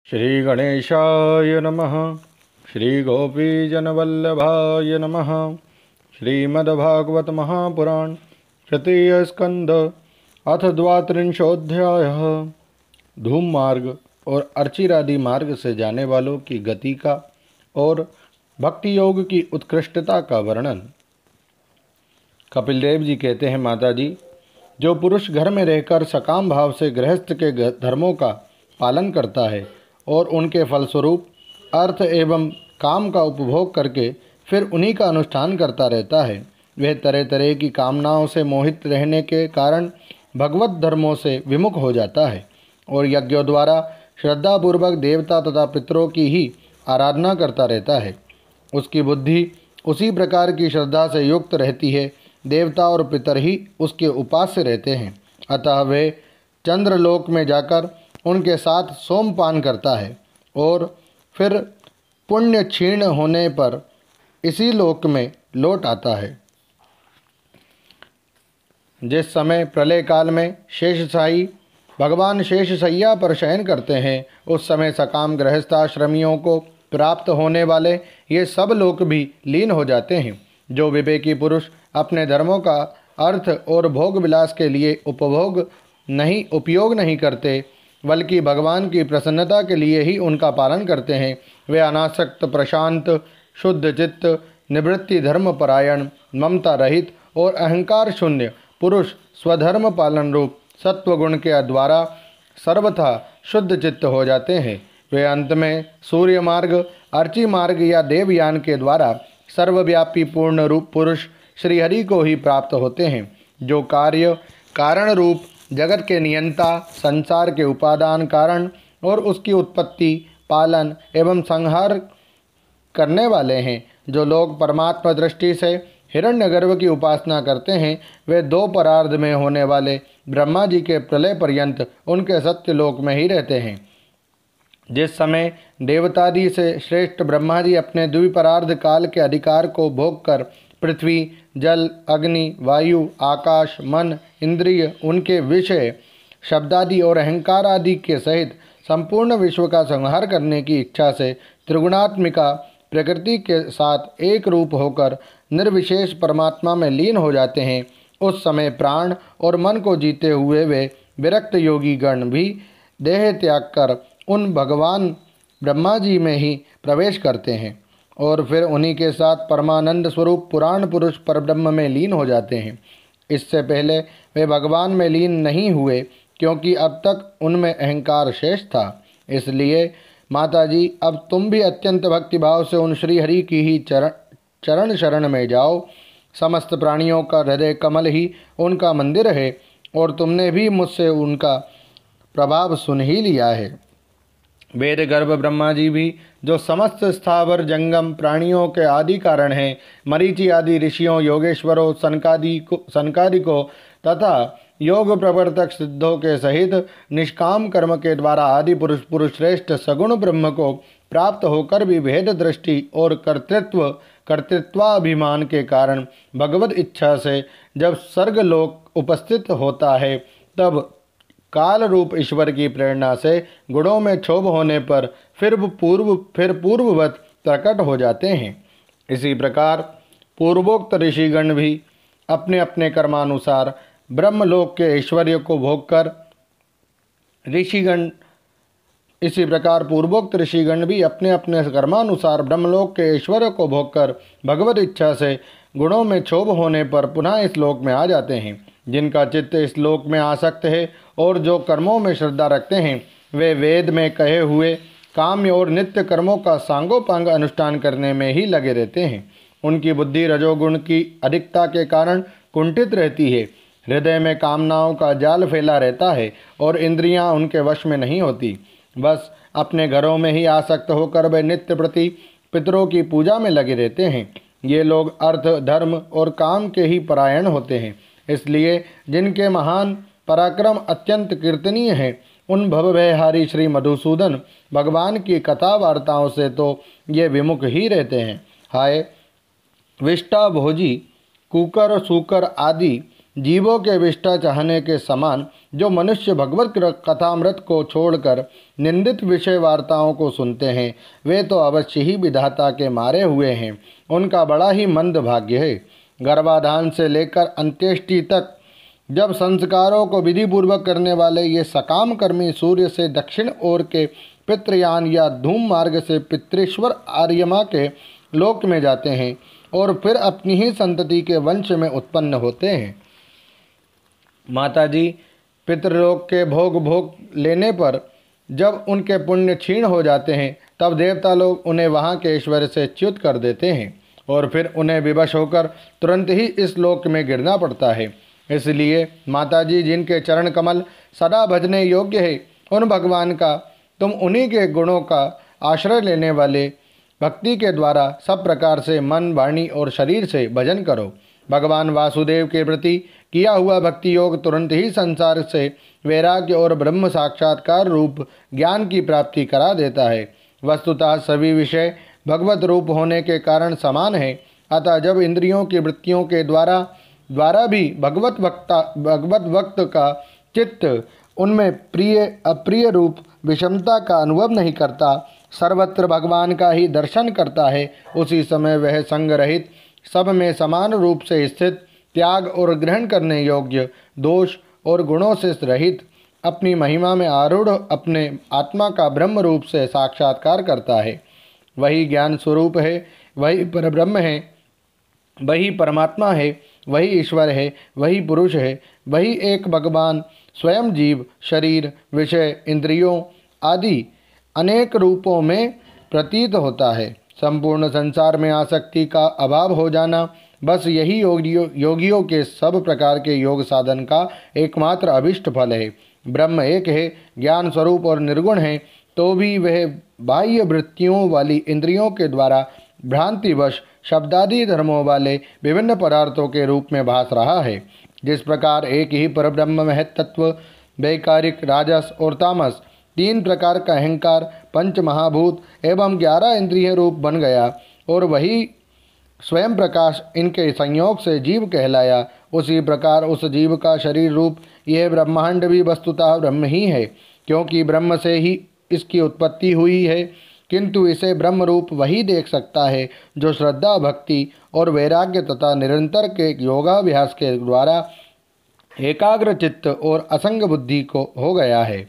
श्री गणेशाय नमः। श्री गोपीजनवल्लभाय नमः। श्रीमद्भागवत महापुराण तृतीय स्कंद अथ द्वात्रिंशोऽध्यायः। धूम मार्ग और अर्चिरादि मार्ग से जाने वालों की गति का और भक्ति योग की उत्कृष्टता का वर्णन। कपिलदेव जी कहते हैं, माता जी, जो पुरुष घर में रहकर सकाम भाव से गृहस्थ के धर्मों का पालन करता है और उनके फलस्वरूप अर्थ एवं काम का उपभोग करके फिर उन्हीं का अनुष्ठान करता रहता है, वह तरह तरह की कामनाओं से मोहित रहने के कारण भगवत धर्मों से विमुख हो जाता है और यज्ञों द्वारा श्रद्धापूर्वक देवता तथा पितरों की ही आराधना करता रहता है। उसकी बुद्धि उसी प्रकार की श्रद्धा से युक्त रहती है, देवता और पितर ही उसके उपास्य रहते हैं। अतः वे चंद्रलोक में जाकर उनके साथ सोमपान करता है और फिर पुण्य क्षीण होने पर इसी लोक में लौट आता है। जिस समय प्रलय काल में शेषशाही भगवान शेषशैया पर शयन करते हैं, उस समय सकाम गृहस्थाश्रमियों को प्राप्त होने वाले ये सब लोक भी लीन हो जाते हैं। जो विवेकी पुरुष अपने धर्मों का अर्थ और भोग विलास के लिए उपयोग नहीं करते, बल्कि भगवान की प्रसन्नता के लिए ही उनका पालन करते हैं, वे अनासक्त, प्रशांत, शुद्ध चित्त, निवृत्ति धर्म परायण, ममता रहित और अहंकार शून्य पुरुष स्वधर्म पालन रूप सत्वगुण के द्वारा सर्वथा शुद्ध चित्त हो जाते हैं। वे अंत में सूर्य मार्ग, अर्ची मार्ग या देवयान के द्वारा सर्वव्यापी पूर्ण रूप पुरुष श्रीहरि को ही प्राप्त होते हैं, जो कार्य कारण रूप जगत के नियंता, संसार के उपादान कारण और उसकी उत्पत्ति, पालन एवं संहार करने वाले हैं। जो लोग परमात्मा दृष्टि से हिरण्यगर्भ की उपासना करते हैं, वे दो परार्ध में होने वाले ब्रह्मा जी के प्रलय पर्यंत उनके सत्यलोक में ही रहते हैं। जिस समय देवतादि से श्रेष्ठ ब्रह्मा जी अपने द्विपरार्ध काल के अधिकार को भोग कर पृथ्वी, जल, अग्नि, वायु, आकाश, मन, इंद्रिय, उनके विषय, शब्दादि और अहंकार आदि के सहित संपूर्ण विश्व का संहार करने की इच्छा से त्रिगुणात्मिका प्रकृति के साथ एक रूप होकर निर्विशेष परमात्मा में लीन हो जाते हैं, उस समय प्राण और मन को जीते हुए वे विरक्त योगी गण भी देह त्याग कर उन भगवान ब्रह्मा जी में ही प्रवेश करते हैं और फिर उन्हीं के साथ परमानंद स्वरूप पुराण पुरुष परब्रह्म में लीन हो जाते हैं। इससे पहले वे भगवान में लीन नहीं हुए, क्योंकि अब तक उनमें अहंकार शेष था। इसलिए माता जी, अब तुम भी अत्यंत भक्तिभाव से उन श्रीहरि की ही चरण शरण में जाओ। समस्त प्राणियों का हृदय कमल ही उनका मंदिर है और तुमने भी मुझसे उनका प्रभाव सुन ही लिया है। वेद गर्भ ब्रह्मा जी भी, जो समस्त स्थावर जंगम प्राणियों के आदि कारण हैं, मरीचि आदि ऋषियों, योगेश्वरों, सनकादिकों तथा योग प्रवर्तक सिद्धों के सहित निष्काम कर्म के द्वारा आदि पुरुष श्रेष्ठ सगुण ब्रह्म को प्राप्त होकर भी भेद दृष्टि और कर्तृत्वाभिमान के कारण भगवत इच्छा से जब स्वर्गलोक उपस्थित होता है, तब काल रूप ईश्वर की प्रेरणा से गुणों में क्षोभ होने पर फिर पूर्ववत प्रकट हो जाते हैं। इसी प्रकार पूर्वोक्त ऋषिगण भी अपने अपने कर्मानुसार ब्रह्मलोक के ऐश्वर्य को भोग कर भगवत इच्छा से गुणों में क्षोभ होने पर पुनः इस लोक में आ जाते हैं। जिनका चित्त इस लोक में आसक्त है और जो कर्मों में श्रद्धा रखते हैं, वे वेद में कहे हुए काम्य और नित्य कर्मों का सांगोपांग अनुष्ठान करने में ही लगे रहते हैं। उनकी बुद्धि रजोगुण की अधिकता के कारण कुंठित रहती है, हृदय में कामनाओं का जाल फैला रहता है और इंद्रियां उनके वश में नहीं होती। बस अपने घरों में ही आसक्त होकर वे नित्य प्रति पितरों की पूजा में लगे रहते हैं। ये लोग अर्थ, धर्म और काम के ही परायण होते हैं। इसलिए जिनके महान पराक्रम अत्यंत कीर्तनीय है, उन भवभयहारी श्री मधुसूदन भगवान की कथा वार्ताओं से तो ये विमुख ही रहते हैं। हाय विष्टा भोजी, कुकर, सूकर आदि जीवों के विष्टा चाहने के समान जो मनुष्य भगवत कथामृत को छोड़कर निंदित विषय वार्ताओं को सुनते हैं, वे तो अवश्य ही विधाता के मारे हुए हैं। उनका बड़ा ही मंद भाग्य है। गर्भाधान से लेकर अंत्येष्टि तक जब संस्कारों को विधिपूर्वक करने वाले ये सकाम कर्मी सूर्य से दक्षिण ओर के पितृयान या धूम मार्ग से पितृश्वर आर्यमा के लोक में जाते हैं और फिर अपनी ही संतति के वंश में उत्पन्न होते हैं। माताजी, पितृलोक के भोग लेने पर जब उनके पुण्य क्षीण हो जाते हैं, तब देवता लोग उन्हें वहाँ के ऐश्वर्य से च्युत कर देते हैं और फिर उन्हें विवश होकर तुरंत ही इस लोक में गिरना पड़ता है। इसलिए माताजी, जिनके चरण कमल सदा भजने योग्य है, उन भगवान का तुम उन्हीं के गुणों का आश्रय लेने वाले भक्ति के द्वारा सब प्रकार से मन, वाणी और शरीर से भजन करो। भगवान वासुदेव के प्रति किया हुआ भक्ति योग तुरंत ही संसार से वैराग्य और ब्रह्म साक्षात्कार रूप ज्ञान की प्राप्ति करा देता है। वस्तुतः सभी विषय भगवत रूप होने के कारण समान है। अतः जब इंद्रियों की वृत्तियों के द्वारा भी भगवत भक्त का चित्त उनमें प्रिय अप्रिय रूप विषमता का अनुभव नहीं करता, सर्वत्र भगवान का ही दर्शन करता है, उसी समय वह संग रहित, सब में समान रूप से स्थित, त्याग और ग्रहण करने योग्य, दोष और गुणों से रहित, अपनी महिमा में आरूढ़ अपने आत्मा का ब्रह्म रूप से साक्षात्कार करता है। वही ज्ञान स्वरूप है, वही परब्रह्म है, वही परमात्मा है, वही ईश्वर है, वही पुरुष है, वही एक भगवान स्वयं जीव, शरीर, विषय, इंद्रियों आदि अनेक रूपों में प्रतीत होता है। संपूर्ण संसार में आसक्ति का अभाव हो जाना, बस यही योगियों के सब प्रकार के योग साधन का एकमात्र अभिष्ट फल है। ब्रह्म एक है, ज्ञान स्वरूप और निर्गुण है, तो भी वह बाह्य वृत्तियों वाली इंद्रियों के द्वारा भ्रांतिवश शब्दादि धर्मों वाले विभिन्न पदार्थों के रूप में भास रहा है। जिस प्रकार एक ही परब्रह्म महत्त्व, वैकारिक, राजस और तामस, तीन प्रकार का अहंकार, पंच महाभूत एवं 11 इंद्रिय रूप बन गया और वही स्वयं प्रकाश इनके संयोग से जीव कहलाया, उसी प्रकार उस जीव का शरीर रूप यह ब्रह्मांड भी वस्तुतः ब्रह्म ही है, क्योंकि ब्रह्म से ही इसकी उत्पत्ति हुई है। किंतु इसे ब्रह्म रूप वही देख सकता है जो श्रद्धा, भक्ति और वैराग्य तथा निरंतर के योगाभ्यास के द्वारा एकाग्र चित्त और असंग बुद्धि को हो गया है।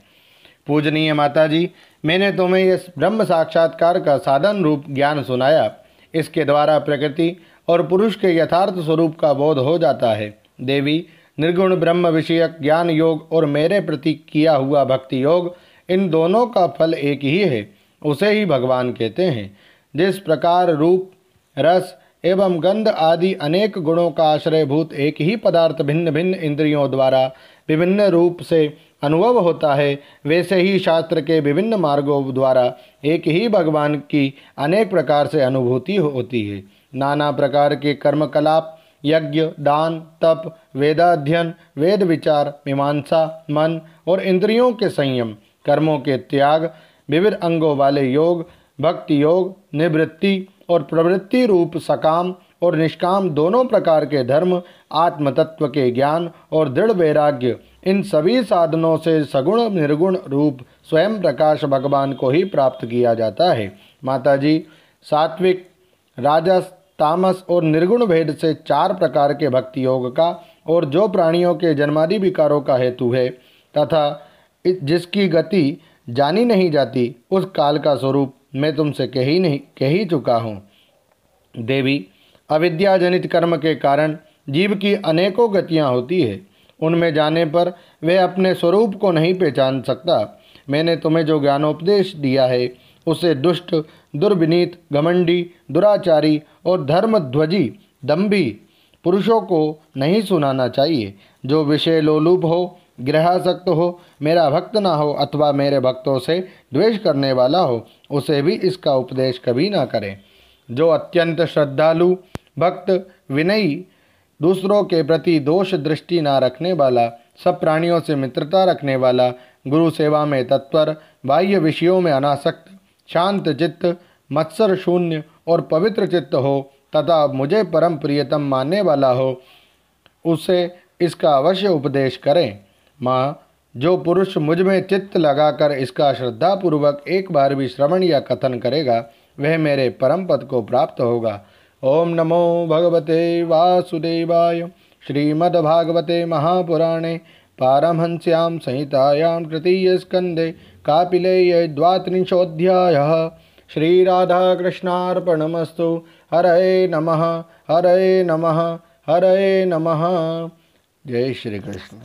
पूजनीय माताजी, मैंने तुम्हें इस ब्रह्म साक्षात्कार का साधन रूप ज्ञान सुनाया। इसके द्वारा प्रकृति और पुरुष के यथार्थ स्वरूप का बोध हो जाता है। देवी, निर्गुण ब्रह्म विषयक ज्ञान योग और मेरे प्रति किया हुआ भक्ति योग, इन दोनों का फल एक ही है, उसे ही भगवान कहते हैं। जिस प्रकार रूप, रस एवं गंध आदि अनेक गुणों का आश्रयभूत एक ही पदार्थ भिन्न भिन्न इंद्रियों द्वारा विभिन्न रूप से अनुभव होता है, वैसे ही शास्त्र के विभिन्न मार्गों द्वारा एक ही भगवान की अनेक प्रकार से अनुभूति होती है। नाना प्रकार के कर्मकलाप, यज्ञ, दान, तप, वेदाध्ययन, वेद विचार, मीमांसा, मन और इंद्रियों के संयम, कर्मों के त्याग, विविध अंगों वाले योग, भक्ति योग, निवृत्ति और प्रवृत्ति रूप सकाम और निष्काम दोनों प्रकार के धर्म, आत्म तत्व के ज्ञान और दृढ़ वैराग्य, इन सभी साधनों से सगुण निर्गुण रूप स्वयं प्रकाश भगवान को ही प्राप्त किया जाता है। माताजी, सात्विक, राजस, तामस और निर्गुण भेद से 4 प्रकार के भक्ति योग का, और जो प्राणियों के जन्मादि विकारों का हेतु है तथा जिसकी गति जानी नहीं जाती, उस काल का स्वरूप मैं तुमसे कह ही चुका हूँ। देवी, अविद्या जनित कर्म के कारण जीव की अनेकों गतियाँ होती है। उनमें जाने पर वह अपने स्वरूप को नहीं पहचान सकता। मैंने तुम्हें जो ज्ञानोपदेश दिया है उसे दुष्ट, दुर्विनीत, घमंडी, दुराचारी और धर्मध्वजी, दंभी पुरुषों को नहीं सुनाना चाहिए। जो विषय लोलुप हो, ग्रहासक्त हो, मेरा भक्त ना हो अथवा मेरे भक्तों से द्वेष करने वाला हो, उसे भी इसका उपदेश कभी ना करें। जो अत्यंत श्रद्धालु, भक्त, विनयी, दूसरों के प्रति दोष दृष्टि ना रखने वाला, सब प्राणियों से मित्रता रखने वाला, गुरु सेवा में तत्पर, बाह्य विषयों में अनासक्त, शांत चित्त, मत्सर शून्य और पवित्र चित्त हो तथा मुझे परम प्रियतम मानने वाला हो, उसे इसका अवश्य उपदेश करें। माँ, जो पुरुष मुझ में चित्त लगाकर इसका श्रद्धापूर्वक एक बार भी श्रवण या कथन करेगा वह मेरे परम पद को प्राप्त होगा। ओम नमो भगवते वासुदेवाय। श्रीमद्भागवते महापुराणे पारमहंस्यां संहितायां तृतीय स्कंदे कापिलेये द्वात्रिंशोऽध्यायः। श्रीराधाकृष्णार्पणमस्तु। हरे नमः, हरे नमः, हरे नमः। जय श्री कृष्ण।